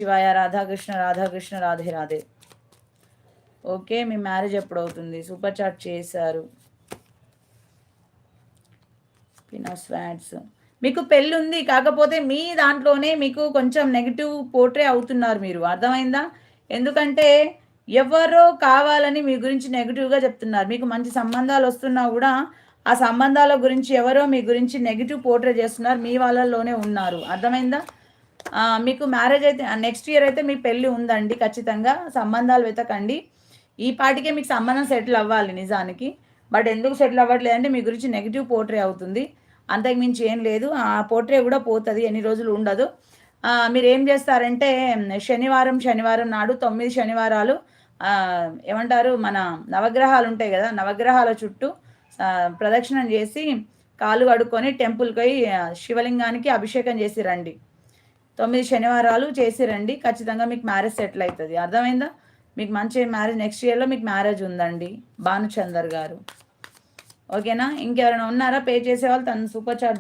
శివాయ. రాధాకృష్ణ రాధాకృష్ణ రాధే రాధే. ఓకే, మీ మ్యారేజ్ ఎప్పుడు అవుతుంది? సూపర్ చాట్ చేశారు. స్వాట్స్ మీకు పెళ్ళి ఉంది, కాకపోతే మీ దాంట్లోనే మీకు కొంచెం నెగిటివ్ పోర్ట్రే అవుతున్నారు మీరు. అర్థమైందా? ఎందుకంటే ఎవరో కావాలని మీ గురించి నెగిటివ్గా చెప్తున్నారు. మీకు మంచి సంబంధాలు వస్తున్నా కూడా ఆ సంబంధాల గురించి ఎవరో మీ గురించి నెగిటివ్ పోర్ట్రే చేస్తున్నారు. మీ వాళ్ళలోనే ఉన్నారు. అర్థమైందా? మీకు మ్యారేజ్ అయితే నెక్స్ట్ ఇయర్ అయితే మీ పెళ్ళి ఉందండి. ఖచ్చితంగా సంబంధాలు వెతకండి. ఈ పాటికే మీకు సంబంధం సెటిల్ అవ్వాలి నిజానికి. బట్ ఎందుకు సెటిల్ అవ్వట్లేదంటే మీ గురించి నెగిటివ్ పోర్ట్రే అవుతుంది. అంతకు మించి ఏం లేదు. ఆ పోర్ట్రే కూడా పోతుంది, ఎన్ని రోజులు ఉండదు. మీరు ఏం చేస్తారంటే శనివారం నాడు 9 శనివారాలు ఏమంటారు, మన నవగ్రహాలు ఉంటాయి కదా, నవగ్రహాల చుట్టూ ప్రదక్షిణం చేసి కాలు కడుక్కొని టెంపుల్కి పోయి శివలింగానికి అభిషేకం చేసి రండి. 9 శనివారాలు చేసి రండి. ఖచ్చితంగా మీకు మ్యారేజ్ సెటిల్ అవుతుంది. అర్థమైందా? మీకు మంచి మ్యారేజ్ నెక్స్ట్ ఇయర్లో మీకు మ్యారేజ్ ఉందండి. భానుచందర్ గారు. ఓకేనా? ఇంకెవరైనా ఉన్నారా పే చేసేవాళ్ళు? తను సూపర్ చాట్